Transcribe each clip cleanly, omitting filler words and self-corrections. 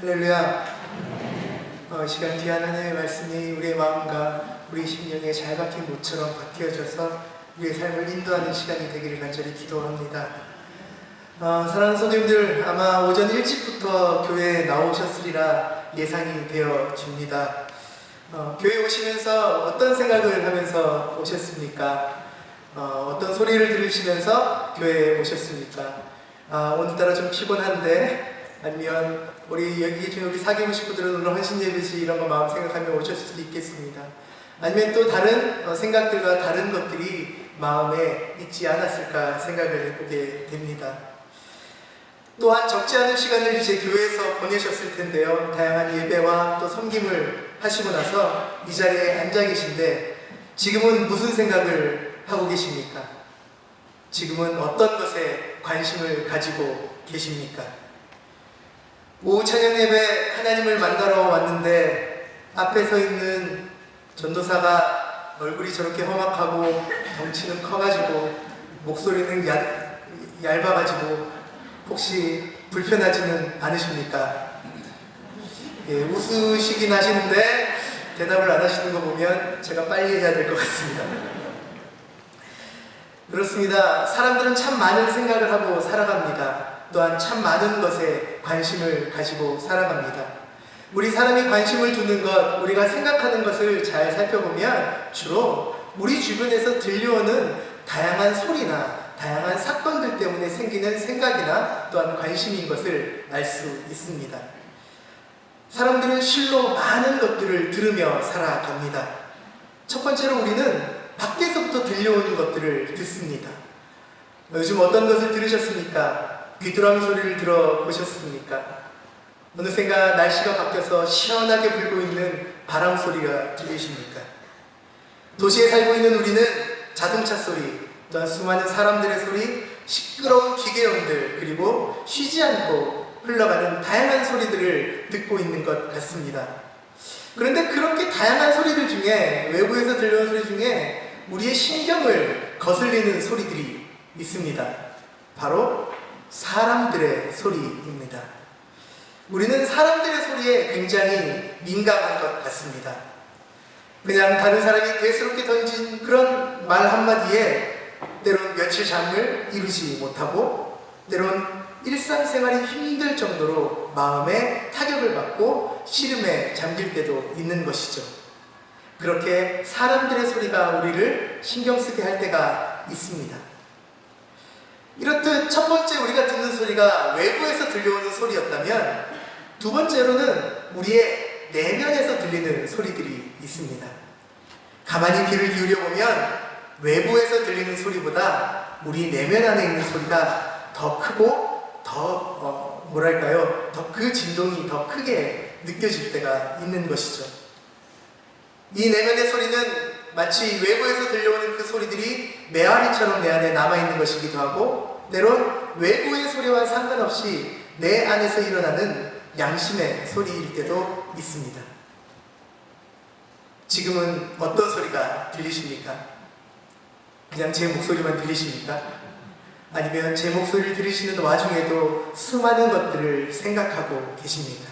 할렐루야. 이 시간 귀한 하나님의 말씀이 우리의 마음과 우리 심령에 잘 박힌 못처럼 박혀져서 우리의 삶을 인도하는 시간이 되기를 간절히 기도합니다. 사랑하는 성도님들, 아마 오전 일찍부터 교회에 나오셨으리라 예상이 되어집니다. 교회 오시면서 어떤 생각을 하면서 오셨습니까? 어떤 소리를 들으시면서 교회에 오셨습니까? 오늘따라 좀 피곤한데, 아니면 우리 여기 계신 우리 사귀고 식구들은 오늘 헌신 예배지 이런 거 마음 생각하며 오셨을 수도 있겠습니다. 아니면 또 다른 생각들과 다른 것들이 마음에 있지 않았을까 생각을 해보게 됩니다. 또한 적지 않은 시간을 이제 교회에서 보내셨을 텐데요. 다양한 예배와 또 섬김을 하시고 나서 이 자리에 앉아 계신데 지금은 무슨 생각을 하고 계십니까? 지금은 어떤 것에 관심을 가지고 계십니까? 오후 찬양 예배 하나님을 만나러 왔는데 앞에 서 있는 전도사가 얼굴이 저렇게 험악하고 덩치는 커가지고 목소리는 얇아가지고 혹시 불편하지는 않으십니까? 예, 웃으시긴 하시는데 대답을 안 하시는 거 보면 제가 빨리 해야 될 것 같습니다. 그렇습니다. 사람들은 참 많은 생각을 하고 살아갑니다. 또한 참 많은 것에 관심을 가지고 살아갑니다. 우리 사람이 관심을 두는 것, 우리가 생각하는 것을 잘 살펴보면 주로 우리 주변에서 들려오는 다양한 소리나 다양한 사건들 때문에 생기는 생각이나 또한 관심인 것을 알 수 있습니다. 사람들은 실로 많은 것들을 들으며 살아갑니다. 첫 번째로 우리는 밖에서부터 들려오는 것들을 듣습니다. 요즘 어떤 것을 들으셨습니까? 귀뚜라미 소리를 들어보셨습니까? 어느샌가 날씨가 바뀌어서 시원하게 불고 있는 바람 소리가 들리십니까? 도시에 살고 있는 우리는 자동차 소리, 또한 수많은 사람들의 소리, 시끄러운 기계음들, 그리고 쉬지 않고 흘러가는 다양한 소리들을 듣고 있는 것 같습니다. 그런데 그렇게 다양한 소리들 중에, 외부에서 들려오는 소리 중에 우리의 신경을 거슬리는 소리들이 있습니다. 바로 사람들의 소리입니다. 우리는 사람들의 소리에 굉장히 민감한 것 같습니다. 그냥 다른 사람이 대수롭게 던진 그런 말 한마디에 때론 며칠 잠을 이루지 못하고 때론 일상생활이 힘들 정도로 마음에 타격을 받고 시름에 잠길 때도 있는 것이죠. 그렇게 사람들의 소리가 우리를 신경 쓰게 할 때가 있습니다. 이렇듯 첫 번째 우리가 듣는 소리가 외부에서 들려오는 소리였다면 두 번째로는 우리의 내면에서 들리는 소리들이 있습니다. 가만히 귀를 기울여 보면 외부에서 들리는 소리보다 우리 내면 안에 있는 소리가 더 크고 더 더 그 진동이 더 크게 느껴질 때가 있는 것이죠. 이 내면의 소리는 마치 외부에서 들려오는 그 소리들이 메아리처럼 내 안에 남아있는 것이기도 하고 때론 외부의 소리와 상관없이 내 안에서 일어나는 양심의 소리일 때도 있습니다. 지금은 어떤 소리가 들리십니까? 그냥 제 목소리만 들리십니까? 아니면 제 목소리를 들으시는 와중에도 수많은 것들을 생각하고 계십니까?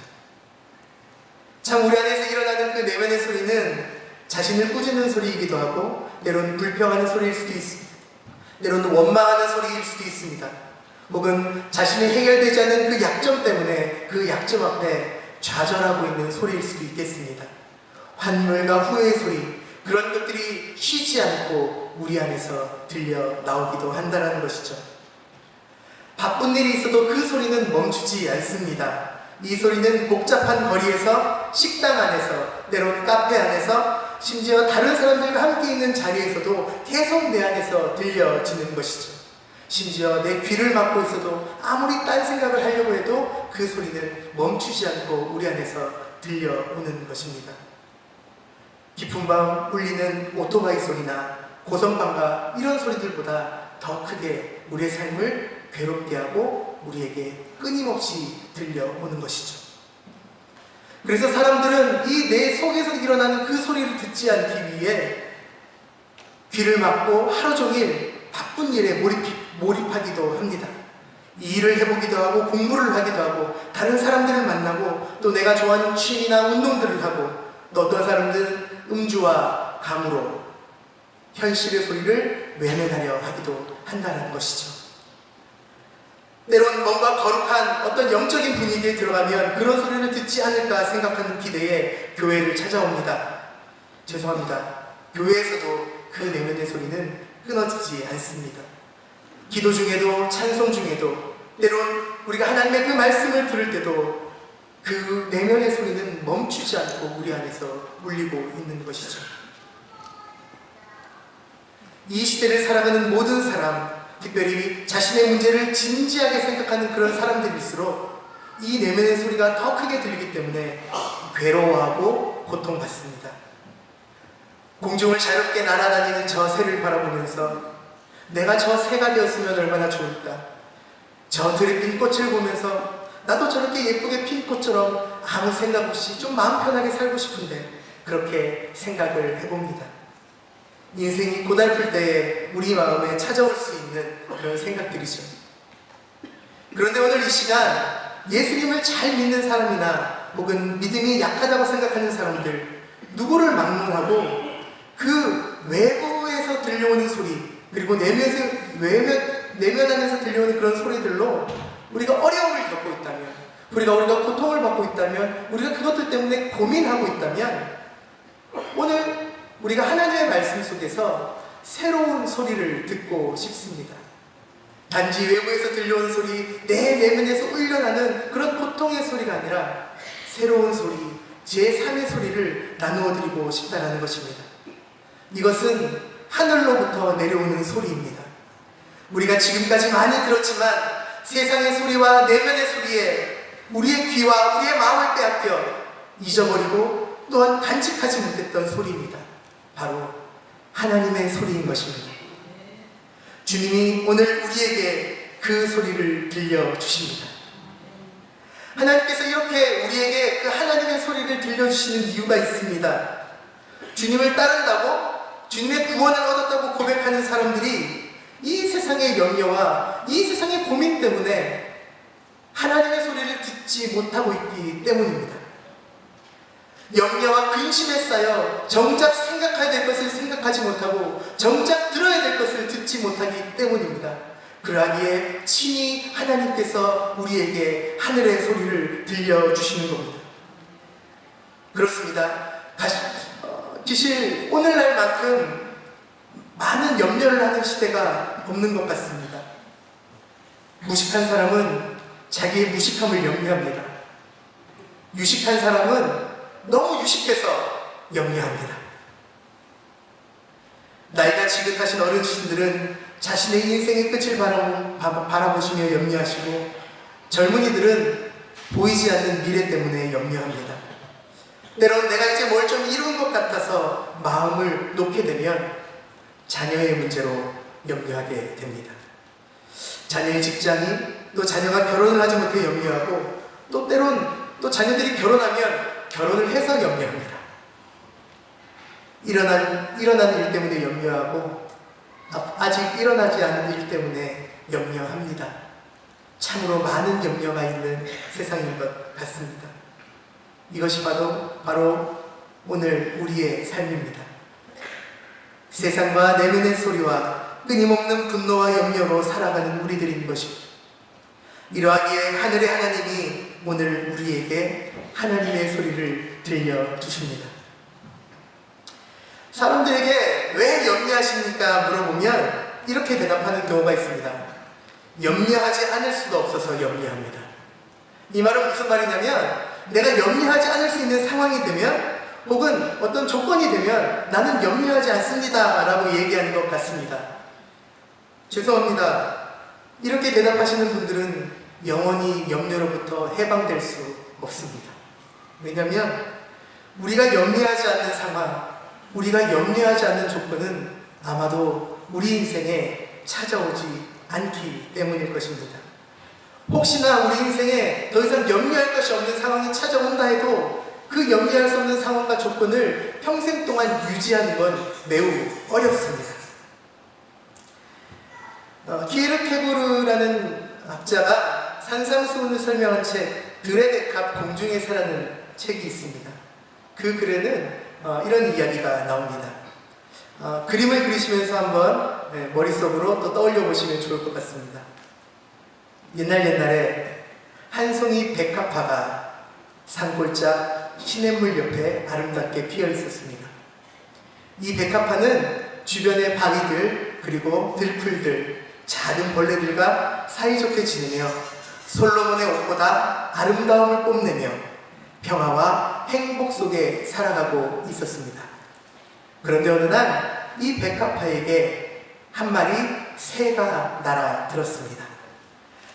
참 우리 안에서 일어나는 그 내면의 소리는 자신을 꾸짖는 소리이기도 하고 때론 불평하는 소리일 수도 있습니다. 때로는 원망하는 소리일 수도 있습니다. 혹은 자신이 해결되지 않는 그 약점 때문에 그 약점 앞에 좌절하고 있는 소리일 수도 있겠습니다. 환멸과 후회의 소리, 그런 것들이 쉬지 않고 우리 안에서 들려 나오기도 한다는 것이죠. 바쁜 일이 있어도 그 소리는 멈추지 않습니다. 이 소리는 복잡한 거리에서, 식당 안에서, 때론 카페 안에서, 심지어 다른 사람들과 함께 있는 자리에서도 계속 내 안에서 들려지는 것이죠. 심지어 내 귀를 막고 있어도 아무리 딴 생각을 하려고 해도 그 소리는 멈추지 않고 우리 안에서 들려오는 것입니다. 깊은 밤 울리는 오토바이 소리나 고성방가 이런 소리들보다 더 크게 우리의 삶을 괴롭게 하고 우리에게 끊임없이 들려오는 것이죠. 그래서 사람들은 이 내 속에서 일어나는 그 소리를 듣지 않기 위해 귀를 막고 하루 종일 바쁜 일에 몰입하기도 합니다. 이 일을 해보기도 하고 공부를 하기도 하고 다른 사람들을 만나고 또 내가 좋아하는 취미나 운동들을 하고 또 어떤 사람들은 음주와 감으로 현실의 소리를 외면하려 하기도 한다는 것이죠. 때론 뭔가 거룩한 어떤 영적인 분위기에 들어가면 그런 소리를 듣지 않을까 생각하는 기대에 교회를 찾아옵니다. 죄송합니다. 교회에서도 그 내면의 소리는 끊어지지 않습니다. 기도 중에도 찬송 중에도 때론 우리가 하나님의 그 말씀을 들을 때도 그 내면의 소리는 멈추지 않고 우리 안에서 울리고 있는 것이죠. 이 시대를 살아가는 모든 사람, 특별히 자신의 문제를 진지하게 생각하는 그런 사람들일수록 이 내면의 소리가 더 크게 들리기 때문에 괴로워하고 고통받습니다. 공중을 자유롭게 날아다니는 저 새를 바라보면서 내가 저 새가 되었으면 얼마나 좋을까. 저 들에 핀 꽃을 보면서 나도 저렇게 예쁘게 핀 꽃처럼 아무 생각 없이 좀 마음 편하게 살고 싶은데 그렇게 생각을 해봅니다. 인생이 고달플 때에 우리 마음에 찾아올 수 있는 그런 생각들이죠. 그런데 오늘 이 시간 예수님을 잘 믿는 사람이나 혹은 믿음이 약하다고 생각하는 사람들 누구를 막론하고 그 외부에서 들려오는 소리 그리고 내면 안에서 들려오는 그런 소리들로 우리가 어려움을 겪고 있다면 우리가 고통을 받고 있다면 우리가 그것들 때문에 고민하고 있다면 오늘 우리가 하나님의 말씀 속에서 새로운 소리를 듣고 싶습니다. 단지 외부에서 들려오는 소리, 내 내면에서 울려나는 그런 고통의 소리가 아니라 새로운 소리, 제3의 소리를 나누어 드리고 싶다는 것입니다. 이것은 하늘로부터 내려오는 소리입니다. 우리가 지금까지 많이 들었지만 세상의 소리와 내면의 소리에 우리의 귀와 우리의 마음을 빼앗겨 잊어버리고 또한 간직하지 못했던 소리입니다. 바로 하나님의 소리인 것입니다. 주님이 오늘 우리에게 그 소리를 들려주십니다. 하나님께서 이렇게 우리에게 그 하나님의 소리를 들려주시는 이유가 있습니다. 주님을 따른다고 주님의 구원을 얻었다고 고백하는 사람들이 이 세상의 염려와 이 세상의 고민 때문에 하나님의 소리를 듣지 못하고 있기 때문입니다. 염려와 근심에 쌓여 정작 생각해야 될 것을 생각하지 못하고 정작 들어야 될 것을 듣지 못하기 때문입니다. 그러하기에 친히 하나님께서 우리에게 하늘의 소리를 들려주시는 겁니다. 그렇습니다. 사실 오늘날만큼 많은 염려를 하는 시대가 없는 것 같습니다. 무식한 사람은 자기의 무식함을 염려합니다. 유식한 사람은 너무 유식해서 염려합니다. 나이가 지긋하신 어르신들은 자신의 인생의 끝을 바라보시며 염려하시고 젊은이들은 보이지 않는 미래 때문에 염려합니다. 때론 내가 이제 뭘 좀 이룬 것 같아서 마음을 놓게 되면 자녀의 문제로 염려하게 됩니다. 자녀의 직장이 또 자녀가 결혼을 하지 못해 염려하고 또 때론 또 자녀들이 결혼하면 결혼을 해서 염려합니다. 일어난 일 때문에 염려하고 아직 일어나지 않은 일 때문에 염려합니다. 참으로 많은 염려가 있는 세상인 것 같습니다. 이것이 바로 오늘 우리의 삶입니다. 세상과 내면의 소리와 끊임없는 분노와 염려로 살아가는 우리들인 것입니다. 이러하기에 하늘의 하나님이 오늘 우리에게 하나님의 소리를 들려주십니다. 사람들에게 왜 염려하십니까? 물어보면 이렇게 대답하는 경우가 있습니다. 염려하지 않을 수도 없어서 염려합니다. 이 말은 무슨 말이냐면 내가 염려하지 않을 수 있는 상황이 되면 혹은 어떤 조건이 되면 나는 염려하지 않습니다 라고 얘기하는 것 같습니다. 죄송합니다. 이렇게 대답하시는 분들은 영원히 염려로부터 해방될 수 없습니다. 왜냐하면 우리가 염려하지 않는 상황, 우리가 염려하지 않는 조건은 아마도 우리 인생에 찾아오지 않기 때문일 것입니다. 혹시나 우리 인생에 더 이상 염려할 것이 없는 상황이 찾아온다 해도 그 염려할 수 없는 상황과 조건을 평생 동안 유지하는 건 매우 어렵습니다. 키에르케고르라는 학자가 산상수훈을 설명한 책 드레데캅 공중에서라는 책이 있습니다. 그 글에는 이런 이야기가 나옵니다. 그림을 그리시면서 한번 머릿속으로 또 떠올려 보시면 좋을 것 같습니다. 옛날에 한 송이 백합화가 산골짜 시냇물 옆에 아름답게 피어 있었습니다. 이 백합화는 주변의 바위들 그리고 들풀들, 작은 벌레들과 사이좋게 지내며 솔로몬의 옷보다 아름다움을 뽐내며 평화와 행복 속에 살아가고 있었습니다. 그런데 어느 날 이 백합화에게 한 마리 새가 날아들었습니다.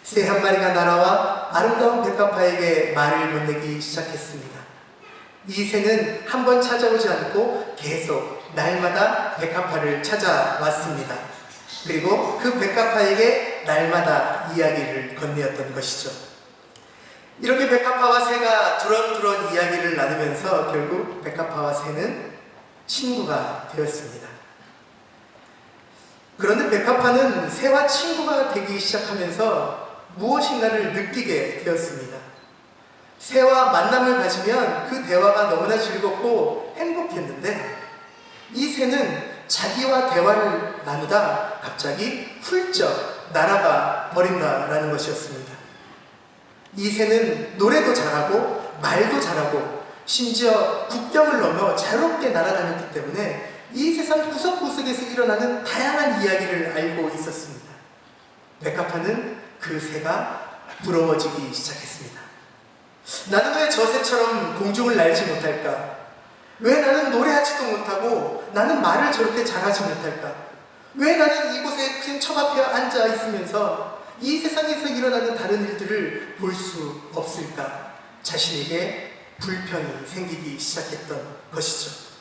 새 한 마리가 날아와 아름다운 백합화에게 말을 건네기 시작했습니다. 이 새는 한 번 찾아오지 않고 계속 날마다 백합화를 찾아왔습니다. 그리고 그 백합화에게 날마다 이야기를 건네었던 것이죠. 이렇게 백합화와 새가 두런두런 이야기를 나누면서 결국 백합화와 새는 친구가 되었습니다. 그런데 백합화는 새와 친구가 되기 시작하면서 무엇인가를 느끼게 되었습니다. 새와 만남을 가지면 그 대화가 너무나 즐겁고 행복했는데 이 새는 자기와 대화를 나누다 갑자기 훌쩍 날아가 버린다라는 것이었습니다. 이 새는 노래도 잘하고 말도 잘하고 심지어 국경을 넘어 자유롭게 날아다녔기 때문에 이 세상 구석구석에서 일어나는 다양한 이야기를 알고 있었습니다. 백합화는 그 새가 부러워지기 시작했습니다. 나는 왜 저 새처럼 공중을 날지 못할까? 왜 나는 노래하지도 못하고 나는 말을 저렇게 잘하지 못할까? 왜 나는 이곳에 그냥 처박혀 앉아 있으면서 이 세상에서 일어나는 다른 일들을 볼 수 없을까? 자신에게 불편이 생기기 시작했던 것이죠.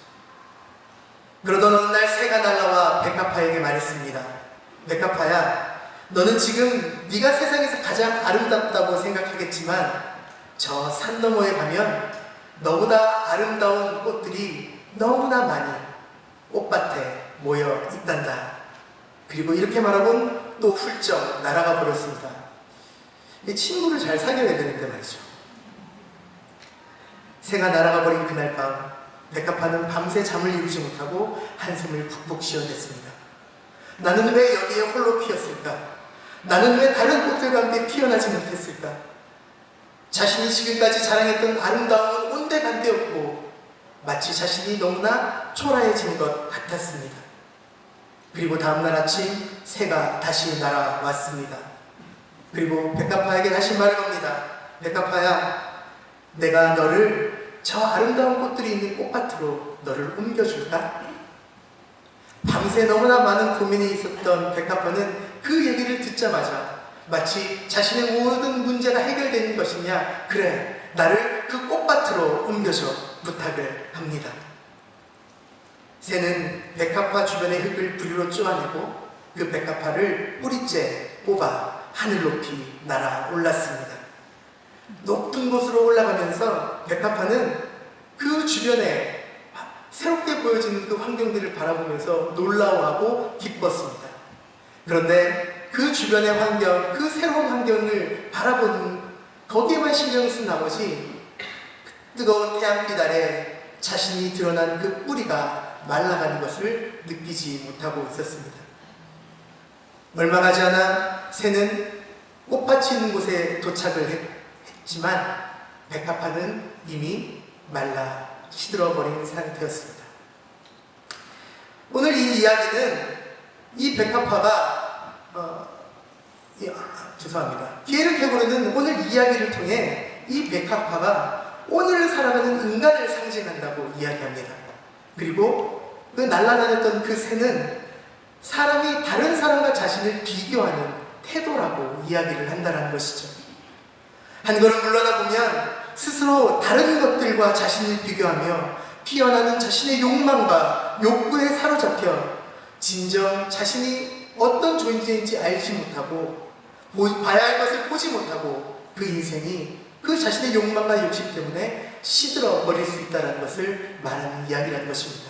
그러던 어느 날 새가 날아와 백합화에게 말했습니다. 백합화야, 너는 지금 네가 세상에서 가장 아름답다고 생각하겠지만 저 산 너머에 가면 너보다 아름다운 꽃들이 너무나 많이 꽃밭에 모여 있단다. 그리고 이렇게 말하곤 또 훌쩍 날아가 버렸습니다. 이 친구를 잘 사귀어야 되는데 말이죠. 새가 날아가 버린 그날 밤 백합화는 밤새 잠을 이루지 못하고 한숨을 푹푹 쉬어댔습니다. 나는 왜 여기에 홀로 피었을까? 나는 왜 다른 꽃들과 함께 피어나지 못했을까? 자신이 지금까지 자랑했던 아름다움은 온데간데였고 마치 자신이 너무나 초라해진 것 같았습니다. 그리고 다음날 아침 새가 다시 날아왔습니다. 그리고 백합화에게 다시 말을 겁니다. 백합화야, 내가 너를 저 아름다운 꽃들이 있는 꽃밭으로 너를 옮겨줄까? 밤새 너무나 많은 고민이 있었던 백합화는 그 얘기를 듣자마자 마치 자신의 모든 문제가 해결되는 것이냐, 그래, 나를 그 꽃밭으로 옮겨줘 부탁을 합니다. 새는 백합화 주변의 흙을 부리로 쪼아내고 그 백합화를 뿌리째 뽑아 하늘 높이 날아올랐습니다. 높은 곳으로 올라가면서 백합화는 그 주변에 새롭게 보여지는 그 환경들을 바라보면서 놀라워하고 기뻤습니다. 그런데 그 주변의 환경, 그 새로운 환경을 바라보는 거기에만 신경 쓴 나머지 뜨거운 태양빛 아래 자신이 드러난 그 뿌리가 말라가는 것을 느끼지 못하고 있었습니다. 얼마 가지 않아 새는 꽃밭이 있는 곳에 도착을 했지만 백합화는 이미 말라 시들어버린 상태였습니다. 오늘 이 이야기는 이 백합화가 죄송합니다. 기회를 캐고르는 오늘 이야기를 통해 이 백합화가 오늘 살아가는 인간을 상징한다고 이야기합니다. 그리고 그 날아다녔던 그 새는 사람이 다른 사람과 자신을 비교하는 태도라고 이야기를 한다는 것이죠. 한 걸음 물러나 보면 스스로 다른 것들과 자신을 비교하며 피어나는 자신의 욕망과 욕구에 사로잡혀 진정 자신이 어떤 존재인지 알지 못하고 봐야 할 것을 보지 못하고 그 인생이 그 자신의 욕망과 욕심 때문에 시들어 버릴 수 있다는 것을 말하는 이야기라는 것입니다.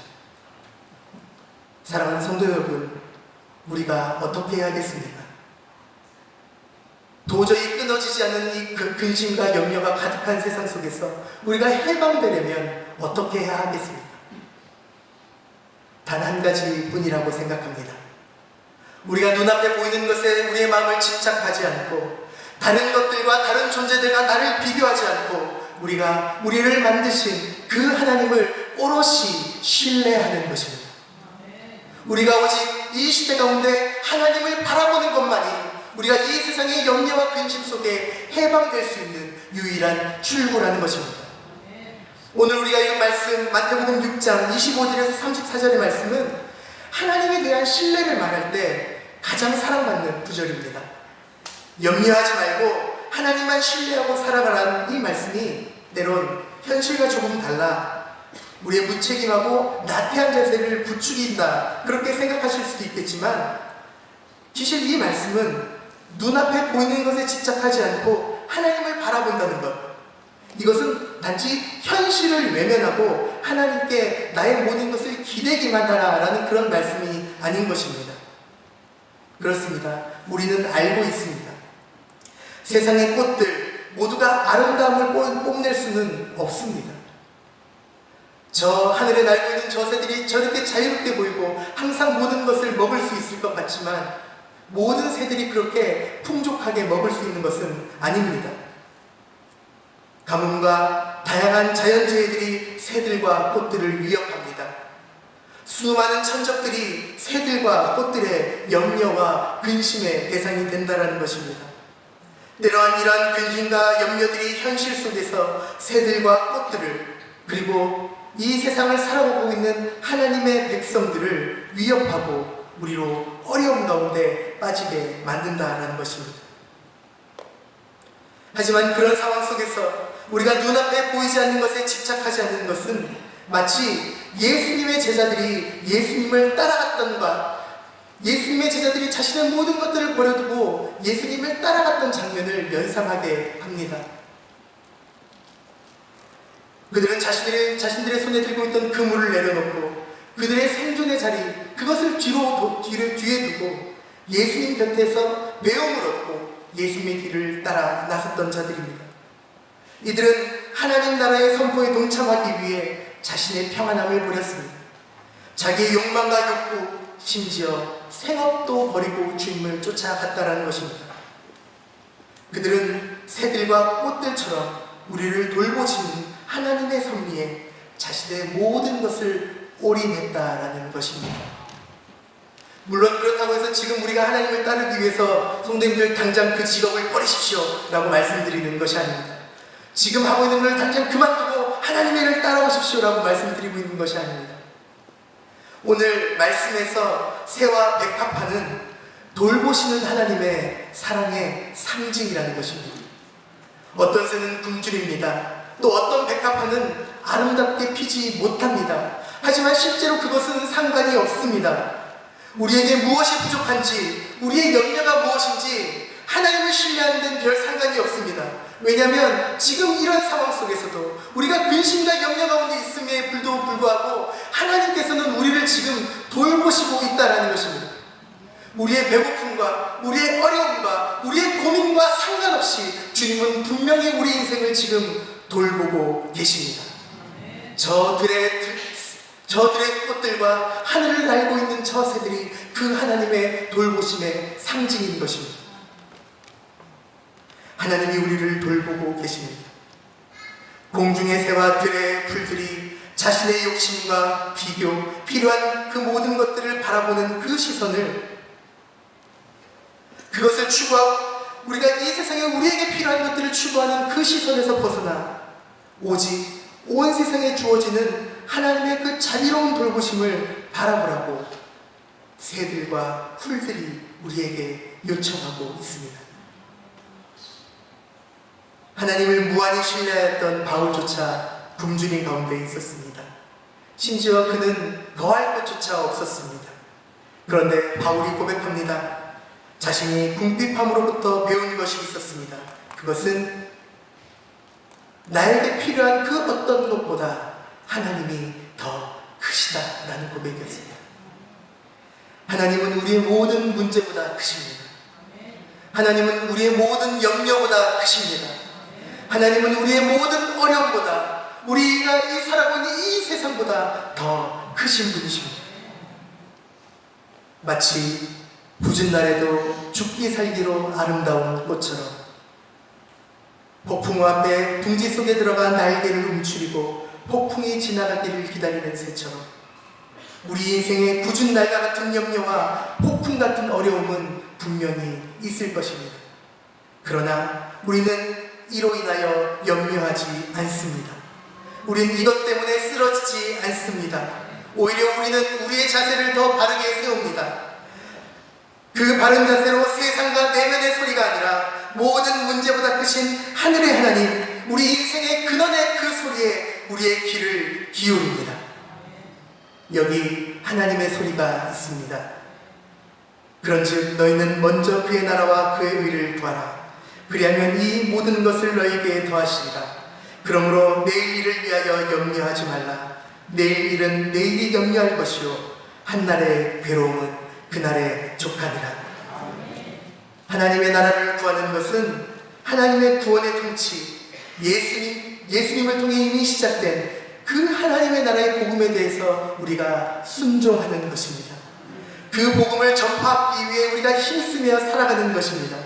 사랑하는 성도 여러분, 우리가 어떻게 해야겠습니까? 도저히 끊어지지 않는 이 근심과 염려가 가득한 세상 속에서 우리가 해방되려면 어떻게 해야 하겠습니까? 단 한 가지뿐이라고 생각합니다. 우리가 눈앞에 보이는 것에 우리의 마음을 집착하지 않고 다른 것들과 다른 존재들과 나를 비교하지 않고 우리가 우리를 만드신 그 하나님을 오롯이 신뢰하는 것입니다. 우리가 오직 이 시대 가운데 하나님을 바라보는 것만이 우리가 이 세상의 염려와 근심 속에 해방될 수 있는 유일한 출구라는 것입니다. 오늘 우리가 읽은 말씀 마태복음 6장 25절에서 34절의 말씀은 하나님에 대한 신뢰를 말할 때 가장 사랑받는 구절입니다. 염려하지 말고 하나님만 신뢰하고 살아가라는 이 말씀이 때론 현실과 조금 달라 우리의 무책임하고 나태한 자세를 부추긴다 그렇게 생각하실 수도 있겠지만 사실 이 말씀은 눈앞에 보이는 것에 집착하지 않고 하나님을 바라본다는 것, 이것은 단지 현실을 외면하고 하나님께 나의 모든 것을 기대기만 하라라는 그런 말씀이 아닌 것입니다. 그렇습니다. 우리는 알고 있습니다. 세상의 꽃들 모두가 아름다움을 뽐낼 수는 없습니다. 저 하늘에 날고 있는 저 새들이 저렇게 자유롭게 보이고 항상 모든 것을 먹을 수 있을 것 같지만 모든 새들이 그렇게 풍족하게 먹을 수 있는 것은 아닙니다. 가뭄과 다양한 자연재해들이 새들과 꽃들을 위협합니다. 수많은 천적들이 새들과 꽃들의 염려와 근심의 대상이 된다는 것입니다. 때로한 이러한 근심과 염려들이 현실 속에서 새들과 꽃들을 그리고 이 세상을 살아가고 있는 하나님의 백성들을 위협하고 우리로 어려움 가운데 빠지게 만든다라는 것입니다. 하지만 그런 상황 속에서 우리가 눈앞에 보이지 않는 것에 집착하지 않는 것은 마치 예수님의 제자들이 예수님을 따라갔던가 예수님의 제자들이 자신의 모든 것들을 버려두고 예수님을 따라갔던 장면을 연상하게 합니다. 그들은 자신들의 손에 들고 있던 그물을 내려놓고 그들의 생존의 자리, 그것을 뒤에 두고 예수님 곁에서 배움을 얻고 예수님의 길을 따라 나섰던 자들입니다. 이들은 하나님 나라의 선포에 동참하기 위해 자신의 평안함을 버렸습니다. 자기의 욕망과 욕구, 심지어 생업도 버리고 주님을 쫓아갔다라는 것입니다. 그들은 새들과 꽃들처럼 우리를 돌보시는 하나님의 섭리에 자신의 모든 것을 올인했다라는 것입니다. 물론 그렇다고 해서 지금 우리가 하나님을 따르기 위해서 성도님들 당장 그 직업을 버리십시오 라고 말씀드리는 것이 아닙니다. 지금 하고 있는 걸 당장 그만두고 하나님의 일을 따라오십시오 라고 말씀드리고 있는 것이 아닙니다. 오늘 말씀에서 새와 백합화는 돌보시는 하나님의 사랑의 상징이라는 것입니다. 어떤 새는 굶주립니다. 또 어떤 백합화는 아름답게 피지 못합니다. 하지만 실제로 그것은 상관이 없습니다. 우리에게 무엇이 부족한지, 우리의 염려가 무엇인지 하나님을 신뢰하는 데는 별 상관이 없습니다. 왜냐하면 지금 이런 상황 속에서도 우리가 근심과 염려 가운데 있음에 불구하고 하나님께서는 우리를 지금 돌보시고 있다는 것입니다. 우리의 배고픔과 우리의 어려움과 우리의 고민과 상관없이 주님은 분명히 우리 인생을 지금 돌보고 계십니다. 저들의 꽃들과 하늘을 날고 있는 저 새들이 그 하나님의 돌보심의 상징인 것입니다. 하나님이 우리를 돌보고 계십니다. 공중의 새와 들의 풀들이 자신의 욕심과 비교, 필요한 그 모든 것들을 바라보는 그 시선을, 그것을 추구하고 우리가 이 세상에 우리에게 필요한 것들을 추구하는 그 시선에서 벗어나 오직 온 세상에 주어지는 하나님의 그 자비로운 돌보심을 바라보라고 새들과 풀들이 우리에게 요청하고 있습니다. 하나님을 무한히 신뢰했던 바울조차 굶주린 가운데 있었습니다. 심지어 그는 거할 것조차 없었습니다. 그런데 바울이 고백합니다. 자신이 궁핍함으로부터 배운 것이 있었습니다. 그것은 나에게 필요한 그 어떤 것보다 하나님이 더 크시다라는 고백이었습니다. 하나님은 우리의 모든 문제보다 크십니다. 하나님은 우리의 모든 염려보다 크십니다. 하나님은 우리의 모든 어려움보다, 우리가 이 살아가는 이 세상보다 더 크신 분이십니다. 마치 굳은 날에도 죽기 살기로 아름다운 꽃처럼, 폭풍우 앞에 둥지 속에 들어가 날개를 움츠리고 폭풍이 지나가기를 기다리는 새처럼, 우리 인생의 굳은 날과 같은 염려와 폭풍 같은 어려움은 분명히 있을 것입니다. 그러나 우리는 이로 인하여 염려하지 않습니다. 우리는 이것 때문에 쓰러지지 않습니다. 오히려 우리는 우리의 자세를 더 바르게 세웁니다. 그 바른 자세로 세상과 내면의 소리가 아니라 모든 문제보다 크신 하늘의 하나님, 우리 인생의 근원의 그 소리에 우리의 귀를 기울입니다. 여기 하나님의 소리가 있습니다. 그런즉 너희는 먼저 그의 나라와 그의 의를 구하라. 그리하면 이 모든 것을 너희에게 더하시리라. 그러므로 내일 일을 위하여 염려하지 말라. 내일 일은 내일이 염려할 것이요 한날의 괴로움은 그날의 족하니라. 하나님의 나라를 구하는 것은 하나님의 구원의 통치, 예수님을 통해 이미 시작된 그 하나님의 나라의 복음에 대해서 우리가 순종하는 것입니다. 그 복음을 전파하기 위해 우리가 힘쓰며 살아가는 것입니다.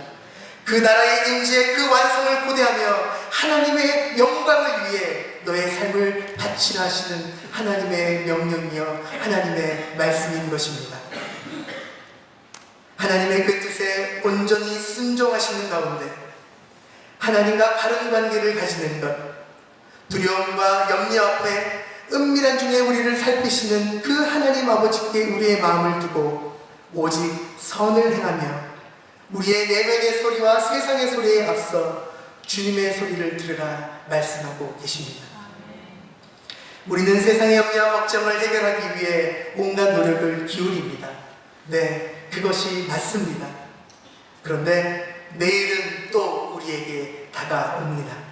그 나라의 임재, 그 완성을 고대하며 하나님의 영광을 위해 너의 삶을 바치라 하시는 하나님의 명령이여 하나님의 말씀인 것입니다. 하나님의 그 뜻에 온전히 순종하시는 가운데 하나님과 바른 관계를 가지는 것, 두려움과 염려 앞에 은밀한 중에 우리를 살피시는 그 하나님 아버지께 우리의 마음을 두고 오직 선을 행하며 우리의 내면의 소리와 세상의 소리에 앞서 주님의 소리를 들으라 말씀하고 계십니다. 우리는 세상의 염려와 걱정을 해결하기 위해 온갖 노력을 기울입니다. 네, 그것이 맞습니다. 그런데 내일은 또 우리에게 다가옵니다.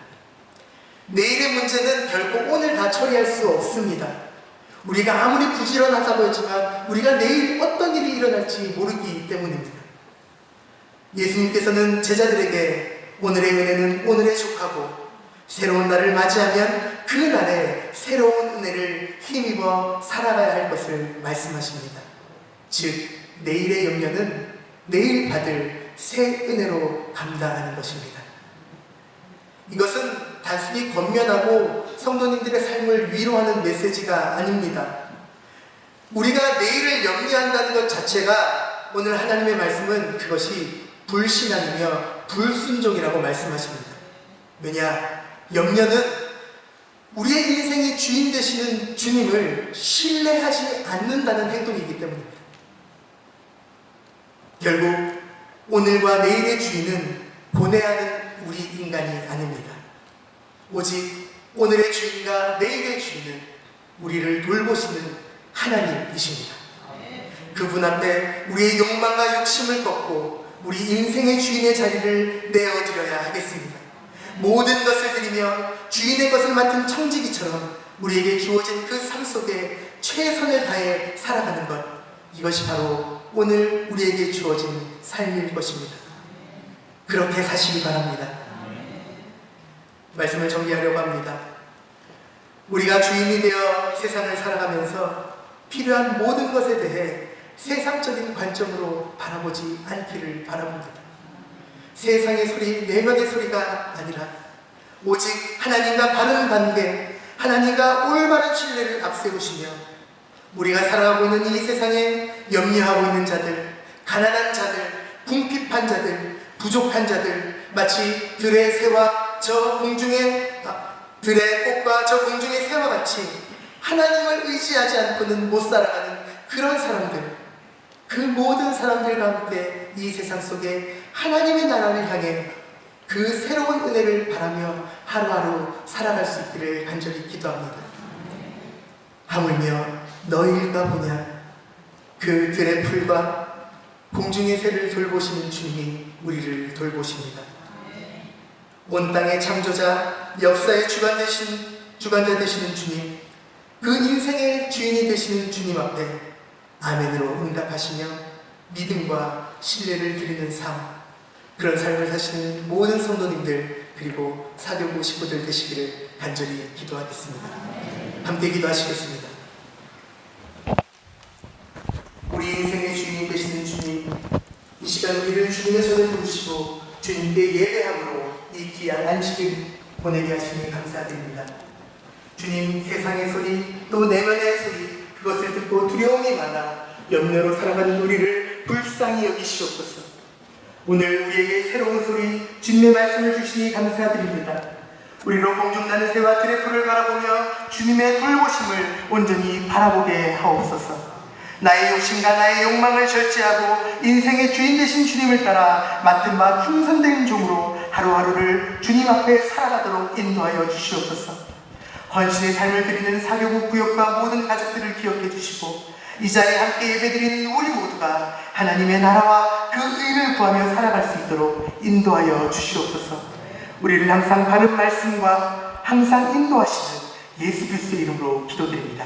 내일의 문제는 결국 오늘 다 처리할 수 없습니다. 우리가 아무리 부지런하다고 했지만 우리가 내일 어떤 일이 일어날지 모르기 때문입니다. 예수님께서는 제자들에게 오늘의 은혜는 오늘에 족하고 새로운 날을 맞이하면 그 날에 새로운 은혜를 힘입어 살아가야 할 것을 말씀하십니다. 즉 내일의 염려는 내일 받을 새 은혜로 감당하는 것입니다. 이것은 단순히 권면하고 성도님들의 삶을 위로하는 메시지가 아닙니다. 우리가 내일을 염려한다는 것 자체가 오늘 하나님의 말씀은 그것이 불신앙이며 불순종이라고 말씀하십니다. 왜냐? 염려는 우리의 인생의 주인 되시는 주님을 신뢰하지 않는다는 행동이기 때문입니다. 결국 오늘과 내일의 주인은 본해야 하는 우리 인간이 아닙니다. 오직 오늘의 주인과 내일의 주인은 우리를 돌보시는 하나님이십니다. 그분 앞에 우리의 욕망과 욕심을 꺾고 우리 인생의 주인의 자리를 내어드려야 하겠습니다. 모든 것을 드리며 주인의 것을 맡은 청지기처럼 우리에게 주어진 그 삶 속에 최선을 다해 살아가는 것, 이것이 바로 오늘 우리에게 주어진 삶일 것입니다. 그렇게 사시기 바랍니다. 말씀을 정리하려고 합니다. 우리가 주인이 되어 세상을 살아가면서 필요한 모든 것에 대해 세상적인 관점으로 바라보지 않기를 바랍니다. 세상의 소리, 내면의 소리가 아니라 오직 하나님과 바른 관계, 하나님과 올바른 신뢰를 앞세우시며 우리가 살아가고 있는 이 세상에 염려하고 있는 자들, 가난한 자들, 궁핍한 자들, 부족한 자들, 마치 들의 새와 저 공중의 들의 꽃과 저 공중의 새와 같이 하나님을 의지하지 않고는 못 살아가는 그런 사람들, 그 모든 사람들과 함께 이 세상 속에 하나님의 나라를 향해 그 새로운 은혜를 바라며 하루하루 살아갈 수 있기를 간절히 기도합니다. 하물며 너희가 보냐, 그 들의 풀과 공중의 새를 돌보시는 주님이 우리를 돌보십니다. 온 땅의 창조자, 역사의 주관자 되시는 주님, 그 인생의 주인이 되시는 주님 앞에 아멘으로 응답하시며 믿음과 신뢰를 드리는 삶, 그런 삶을 사시는 모든 성도님들 그리고 사교구 식구들 되시기를 간절히 기도하겠습니다. 함께 기도하시겠습니다. 우리 인생의 주인이 되시는 주님, 이 시간 우리를 주님의 손에 부르시고 주님께 예배함으로 이 귀한 안식을 보내게 하시니 감사드립니다. 주님, 세상의 소리 또 내면의 소리 그것을 듣고 두려움이 많아 염려로 살아가는 우리를 불쌍히 여기시옵소서. 오늘 우리에게 새로운 소리 주님의 말씀을 주시니 감사드립니다. 우리로 공중나는 새와 들의 풀을 바라보며 주님의 돌보심을 온전히 바라보게 하옵소서. 나의 욕심과 나의 욕망을 절제하고 인생의 주인 되신 주님을 따라 맡은 바 충성된 종으로 하루하루를 주님 앞에 살아가도록 인도하여 주시옵소서. 헌신의 삶을 드리는 사교구 구역과 모든 가족들을 기억해 주시고 이 자리에 함께 예배드리는 우리 모두가 하나님의 나라와 그 의를 구하며 살아갈 수 있도록 인도하여 주시옵소서. 우리를 항상 바른 말씀과 항상 인도하시는 예수 그리스도의 이름으로 기도드립니다.